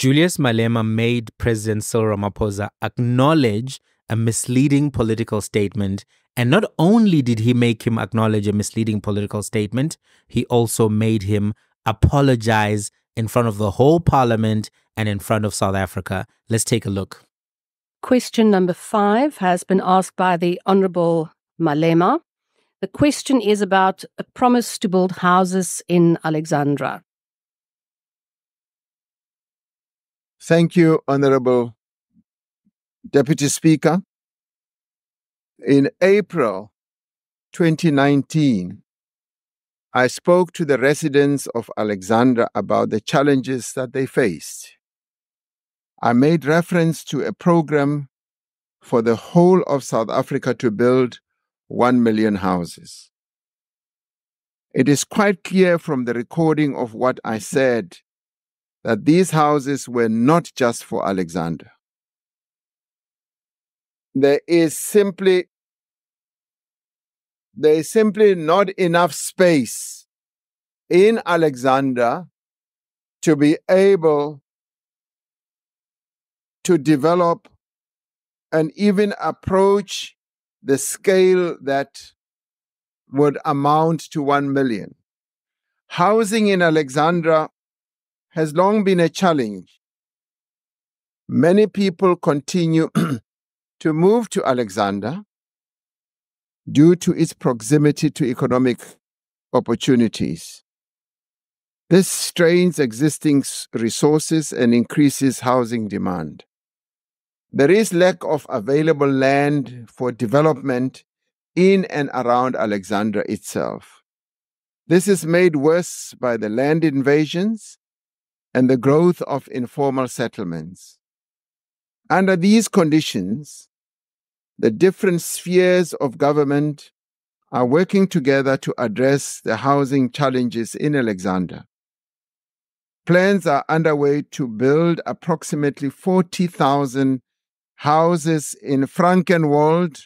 Julius Malema made President Cyril Ramaphosa acknowledge a misleading political statement. And not only did he make him acknowledge a misleading political statement, he also made him apologize in front of the whole parliament and in front of South Africa. Let's take a look. Question number 5 has been asked by the Honourable Malema. The question is about a promise to build houses in Alexandra. Thank you, Honourable Deputy Speaker. In April 2019, I spoke to the residents of Alexandra about the challenges that they faced. I made reference to a program for the whole of South Africa to build 1 million houses. It is quite clear from the recording of what I said that these houses were not just for Alexandra. There is simply not enough space in Alexandra to be able to develop and even approach the scale that would amount to 1 million. Housing in Alexandra has long been a challenge. Many people continue to move to Alexandra due to its proximity to economic opportunities. This strains existing resources and increases housing demand. There is lack of available land for development in and around Alexandra itself. This is made worse by the land invasions and the growth of informal settlements. Under these conditions, the different spheres of government are working together to address the housing challenges in Alexandra. Plans are underway to build approximately 40,000 houses in Frankenwald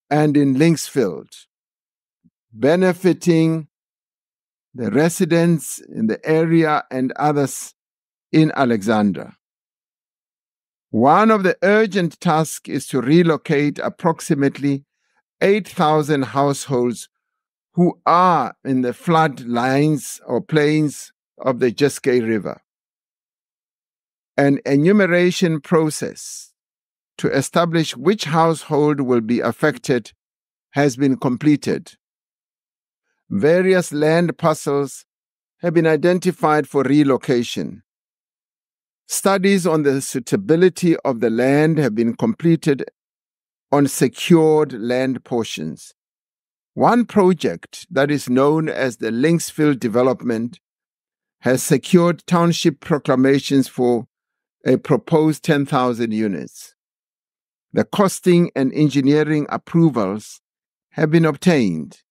and in Linksfield, benefiting the residents in the area and others in Alexandra. One of the urgent tasks is to relocate approximately 8,000 households who are in the flood lines or plains of the Jeskei River. An enumeration process to establish which household will be affected has been completed. Various land parcels have been identified for relocation. Studies on the suitability of the land have been completed on secured land portions. One project that is known as the Linksfield development has secured township proclamations for a proposed 10,000 units. The costing and engineering approvals have been obtained.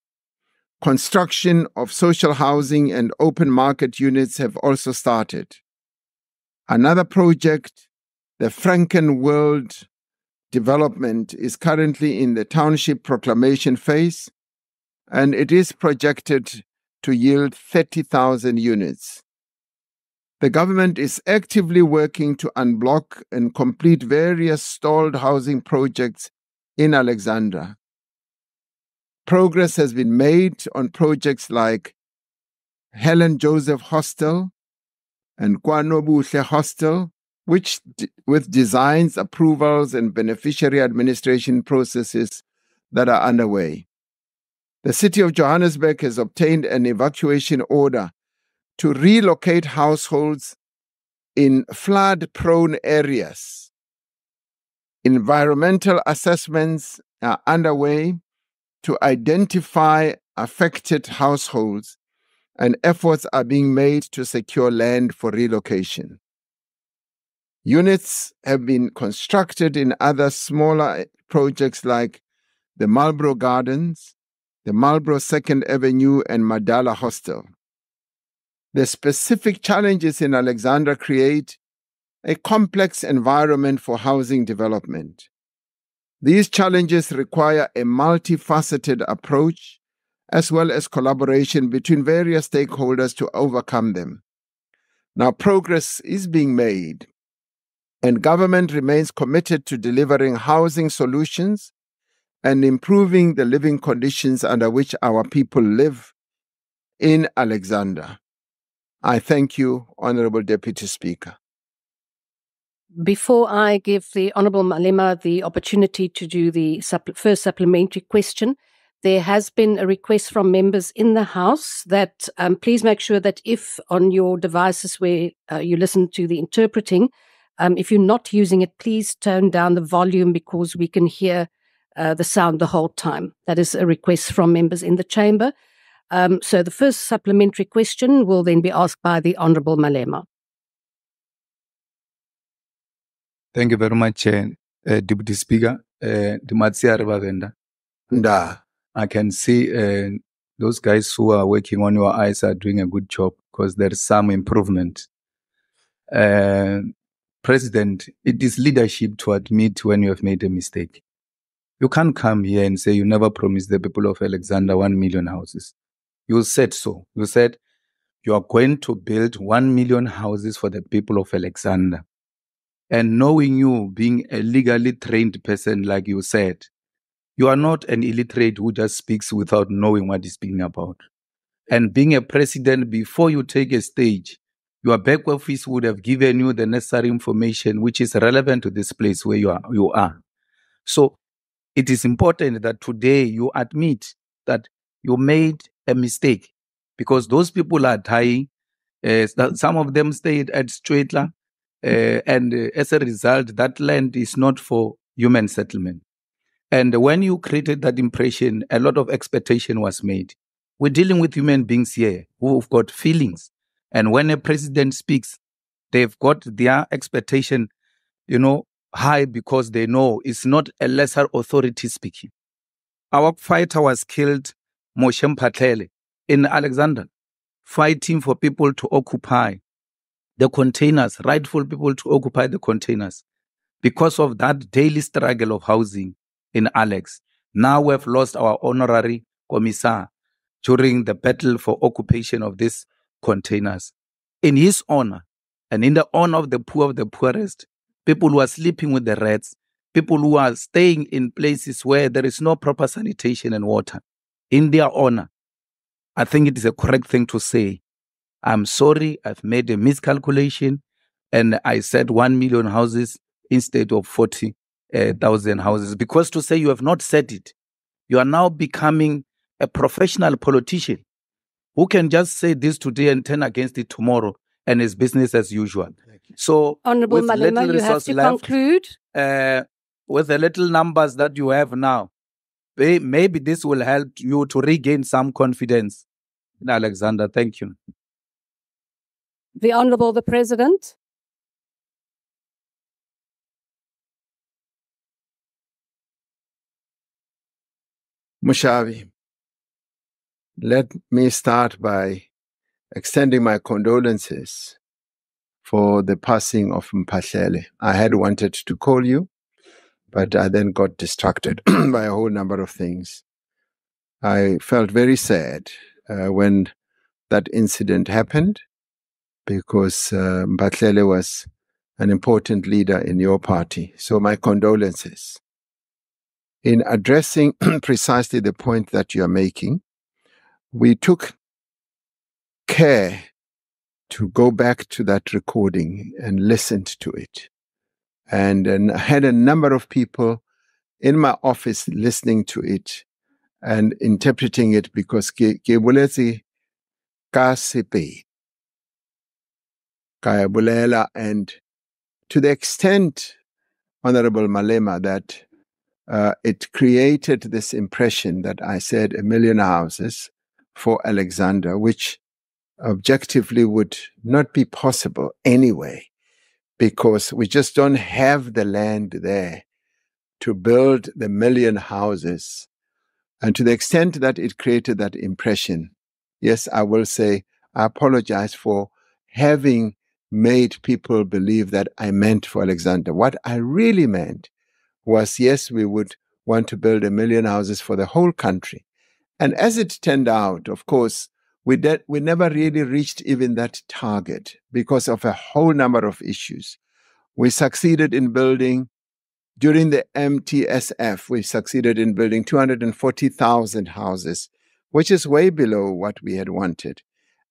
Construction of social housing and open market units have also started. Another project, the Frankenwald development, is currently in the township proclamation phase, and it is projected to yield 30,000 units. The government is actively working to unblock and complete various stalled housing projects in Alexandra. Progress has been made on projects like Helen Joseph Hostel and Kwanobuhle Hostel, which, with designs, approvals, and beneficiary administration processes that are underway. The city of Johannesburg has obtained an evacuation order to relocate households in flood-prone areas. Environmental assessments are underway to identify affected households, and efforts are being made to secure land for relocation. Units have been constructed in other smaller projects like the Marlborough Gardens, the Marlborough 2nd Avenue, and Madala Hostel. The specific challenges in Alexandra create a complex environment for housing development. These challenges require a multifaceted approach as well as collaboration between various stakeholders to overcome them. Now, progress is being made and government remains committed to delivering housing solutions and improving the living conditions under which our people live in Alexandra. I thank you, Honorable Deputy Speaker. Before I give the Honourable Malema the opportunity to do the first supplementary question, there has been a request from members in the House that please make sure that if on your devices where you listen to the interpreting, if you're not using it, please tone down the volume because we can hear the sound the whole time. That is a request from members in the chamber. So the first supplementary question will then be asked by the Honourable Malema. Thank you very much, Deputy Speaker. Da. I can see those guys who are working on your eyes are doing a good job because there is some improvement. President, it is leadership to admit when you have made a mistake. You can't come here and say you never promised the people of Alexandra 1 million houses. You said so. You said you are going to build 1 million houses for the people of Alexandra. And knowing you being a legally trained person, like you said, you are not an illiterate who just speaks without knowing what he's speaking about. And being a president, before you take a stage, your back office would have given you the necessary information which is relevant to this place where you are. So it is important that today you admit that you made a mistake because those people are dying. Some of them stayed at Straitler. And as a result, that land is not for human settlement. And when you created that impression, a lot of expectation was made. We're dealing with human beings here who've got feelings. And when a president speaks, they've got their expectation, high because they know it's not a lesser authority speaking. Our fighter was killed, Moshe Mphatlele, in Alexandra, fighting for people to occupy the containers, rightful people to occupy the containers. Because of that daily struggle of housing in Alex, now we have lost our honorary commissar during the battle for occupation of these containers. In his honor, and in the honor of the poorest, people who are sleeping with the rats, people who are staying in places where there is no proper sanitation and water, in their honor, I think it is a correct thing to say, I'm sorry, I've made a miscalculation, and I said 1 million houses instead of 40,000 houses. Because to say you have not said it, you are now becoming a professional politician who can just say this today and turn against it tomorrow, and it's business as usual. So, Honourable Malema, you have to conclude. With the little numbers that you have now, maybe this will help you to regain some confidence in Alexandra. Thank you. The Honourable the President. Mushavi, let me start by extending my condolences for the passing of Mphatlele. I had wanted to call you, but I then got distracted by a whole number of things. I felt very sad when that incident happened because Mphatlele was an important leader in your party. So my condolences. In addressing precisely the point that you're making, we took care to go back to that recording and listened to it. And I had a number of people in my office listening to it and interpreting it because ke boletse ka Sepedi, ka bolela, and to the extent, Honorable Malema, that it created this impression that I said 1 million houses for Alexandra, which objectively would not be possible anyway, because we just don't have the land there to build the 1 million houses. And to the extent that it created that impression, yes, I will say I apologize for having made people believe that I meant for Alexandra. What I really meant was, yes, we would want to build 1 million houses for the whole country. And as it turned out, of course, we never really reached even that target because of a whole number of issues. We succeeded in building, during the MTSF, we succeeded in building 240,000 houses, which is way below what we had wanted.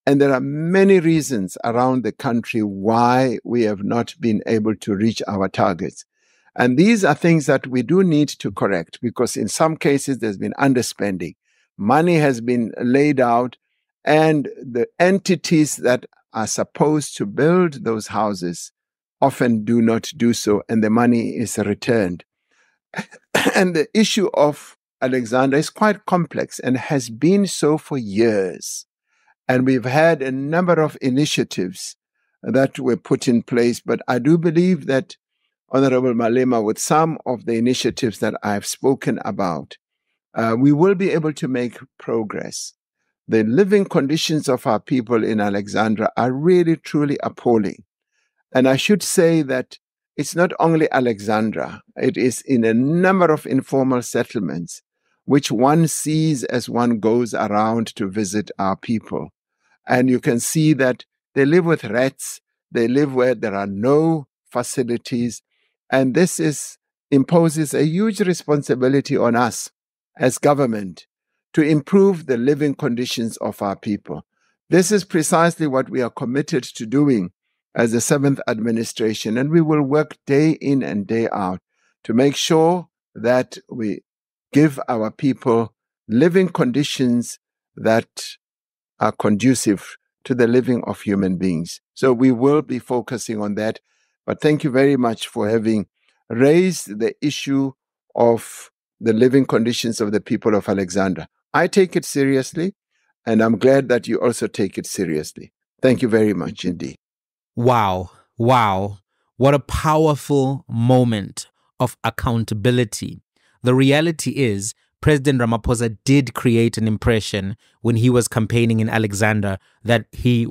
And there are many reasons around the country why we have not been able to reach our targets. And these are things that we do need to correct, because in some cases there's been underspending. Money has been laid out, and the entities that are supposed to build those houses often do not do so, and the money is returned. And the issue of Alexandra is quite complex and has been so for years. And we've had a number of initiatives that were put in place, but I do believe that Honorable Malema, with some of the initiatives that I've spoken about, we will be able to make progress. The living conditions of our people in Alexandra are really, truly appalling. And I should say that it's not only Alexandra, it is in a number of informal settlements, which one sees as one goes around to visit our people. And you can see that they live with rats, they live where there are no facilities, and this imposes a huge responsibility on us as government to improve the living conditions of our people. This is precisely what we are committed to doing as the 7th administration, and we will work day in and day out to make sure that we give our people living conditions that are conducive to the living of human beings. So we will be focusing on that. But thank you very much for having raised the issue of the living conditions of the people of Alexandra. I take it seriously, and I'm glad that you also take it seriously. Thank you very much indeed. Wow. Wow. What a powerful moment of accountability. The reality is, President Ramaphosa did create an impression when he was campaigning in Alexandra that his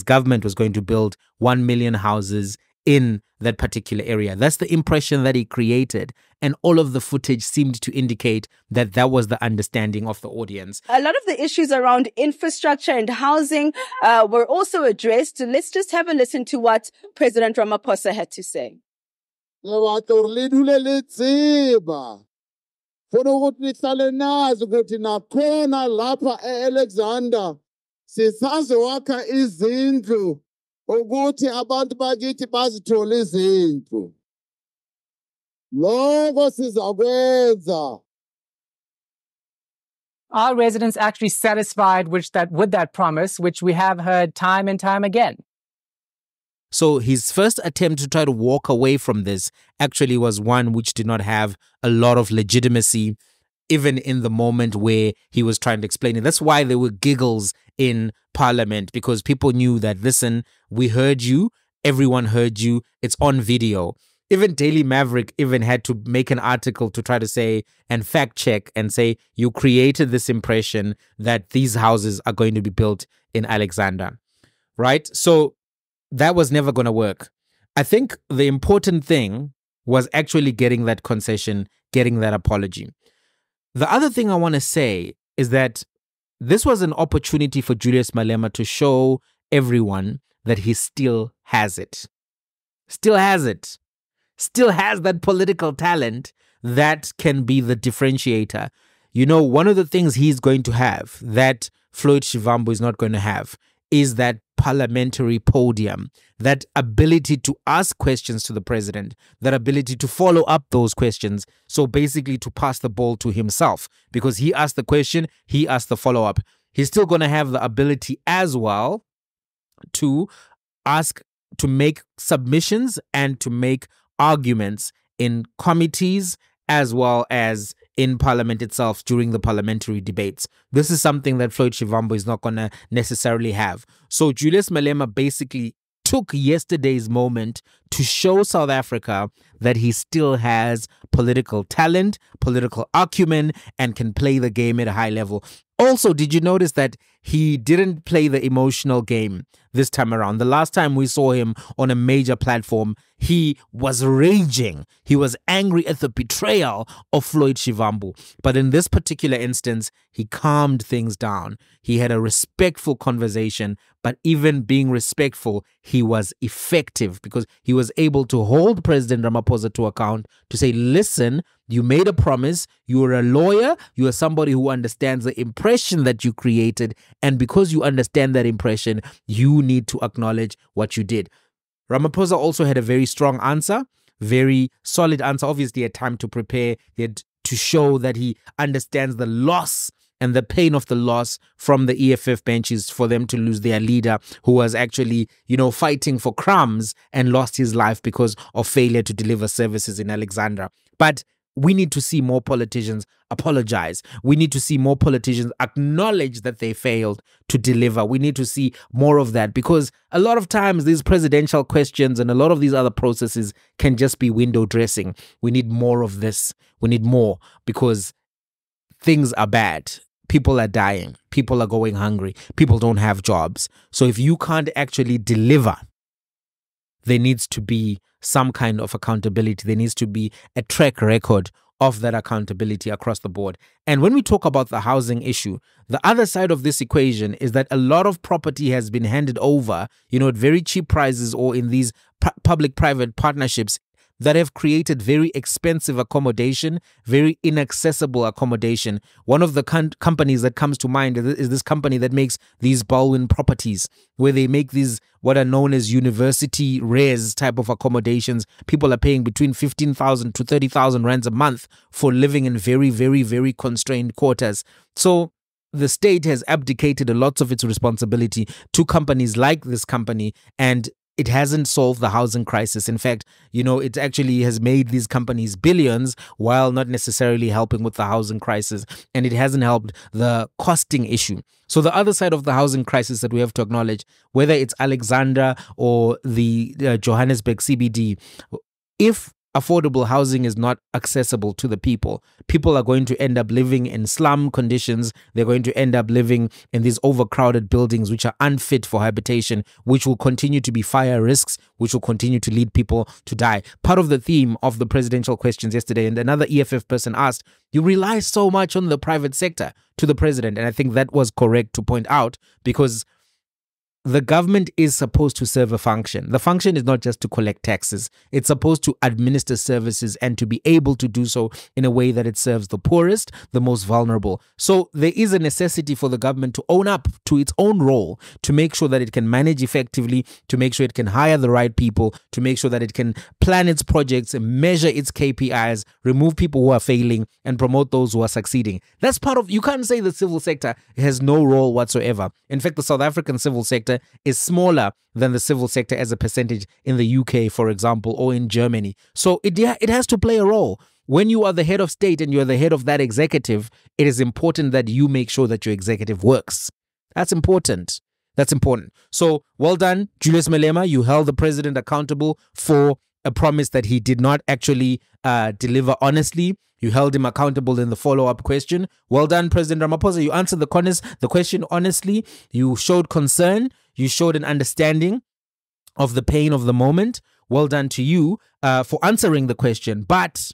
government was going to build 1 million houses in that particular area. That's the impression that he created. And all of the footage seemed to indicate that that was the understanding of the audience. A lot of the issues around infrastructure and housing were also addressed. Let's just have a listen to what President Ramaphosa had to say. Funa ukuthi nihlale nazi ukuthi nakhona lapha eAlexandra sisazowakha izindlu ukuthi abantu bakithi bazithola izindlu. Lokho sizakwenza. Are residents actually satisfied with that promise, which we have heard time and time again? So his first attempt to try to walk away from this actually was one which did not have a lot of legitimacy, even in the moment where he was trying to explain it. That's why there were giggles in Parliament, because people knew that, listen, we heard you, everyone heard you, it's on video. Even Daily Maverick even had to make an article to try to say and fact check and say, you created this impression that these houses are going to be built in Alexandra, right? So that was never going to work. I think the important thing was actually getting that concession, getting that apology. The other thing I want to say is that this was an opportunity for Julius Malema to show everyone that he still has it. Still has it. Still has that political talent that can be the differentiator. You know, one of the things he's going to have that Floyd Shivambu is not going to have is that parliamentary podium, that ability to ask questions to the president, that ability to follow up those questions. So basically to pass the ball to himself, because he asked the question, he asked the follow-up. He's still going to have the ability as well to ask, to make submissions and to make arguments in committees as well as in Parliament itself during the parliamentary debates. This is something that Floyd Shivambu is not going to necessarily have. So Julius Malema basically took yesterday's moment to show South Africa that he still has political talent, political acumen, and can play the game at a high level. Also, did you notice that he didn't play the emotional game this time around. The last time we saw him on a major platform, he was raging. He was angry at the betrayal of Floyd Shivambu. But in this particular instance, he calmed things down. He had a respectful conversation, but even being respectful, he was effective because he was able to hold President Ramaphosa to account to say, listen, you made a promise, you are a lawyer, you are somebody who understands the impression that you created, and because you understand that impression, you need to acknowledge what you did. Ramaphosa also had a very strong answer, very solid answer. Obviously, he had time to prepare. He had to show that he understands the loss and the pain of the loss from the EFF benches for them to lose their leader who was actually, fighting for crumbs and lost his life because of failure to deliver services in Alexandra. But we need to see more politicians apologize. We need to see more politicians acknowledge that they failed to deliver. We need to see more of that because a lot of times these presidential questions and a lot of these other processes can just be window dressing. We need more of this. We need more because things are bad. People are dying. People are going hungry. People don't have jobs. So if you can't actually deliver, there needs to be some kind of accountability. There needs to be a track record of that accountability across the board. And when we talk about the housing issue, the other side of this equation is that a lot of property has been handed over, at very cheap prices or in these public-private partnerships that have created very expensive accommodation, very inaccessible accommodation. One of the companies that comes to mind is this company that makes these Baldwin properties, where they make these what are known as university res type of accommodations. People are paying between 15,000 to 30,000 rands a month for living in very, very, very constrained quarters. So the state has abdicated a lot of its responsibility to companies like this company, and it hasn't solved the housing crisis. In fact, it actually has made these companies billions while not necessarily helping with the housing crisis. And it hasn't helped the costing issue. So the other side of the housing crisis that we have to acknowledge, whether it's Alexandra or the Johannesburg CBD, if affordable housing is not accessible to the people, people are going to end up living in slum conditions. They're going to end up living in these overcrowded buildings which are unfit for habitation, which will continue to be fire risks, which will continue to lead people to die. Part of the theme of the presidential questions yesterday, and another EFF person asked, you rely so much on the private sector to the president. And I think that was correct to point out because the government is supposed to serve a function. The function is not just to collect taxes. It's supposed to administer services and to be able to do so in a way that it serves the poorest, the most vulnerable. So there is a necessity for the government to own up to its own role, to make sure that it can manage effectively, to make sure it can hire the right people, to make sure that it can plan its projects, measure its KPIs, remove people who are failing, and promote those who are succeeding. That's part of, you can't say the civil sector has no role whatsoever. In fact, the South African civil sector is smaller than the civil sector as a percentage in the UK, for example, or in Germany. So it has to play a role. When you are the head of state and you're the head of that executive, it is important that you make sure that your executive works. That's important. That's important. So well done, Julius Malema. You held the president accountable for a promise that he did not actually deliver honestly. You held him accountable in the follow-up question. Well done, President Ramaphosa. You answered the question honestly. You showed concern. You showed an understanding of the pain of the moment. Well done to you for answering the question. But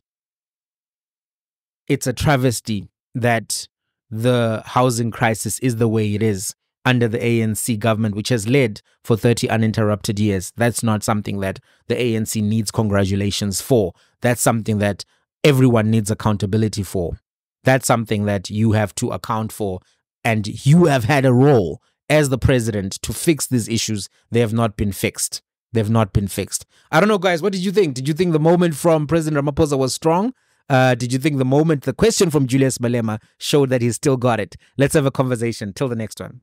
it's a travesty that the housing crisis is the way it is under the ANC government, which has led for 30 uninterrupted years. That's not something that the ANC needs congratulations for. That's something that everyone needs accountability for. That's something that you have to account for. And you have had a role as the president to fix these issues. They have not been fixed. They've not been fixed. I don't know, guys. What did you think? Did you think the moment from President Ramaphosa was strong? Did you think the question from Julius Malema showed that he's still got it? Let's have a conversation. Till the next one.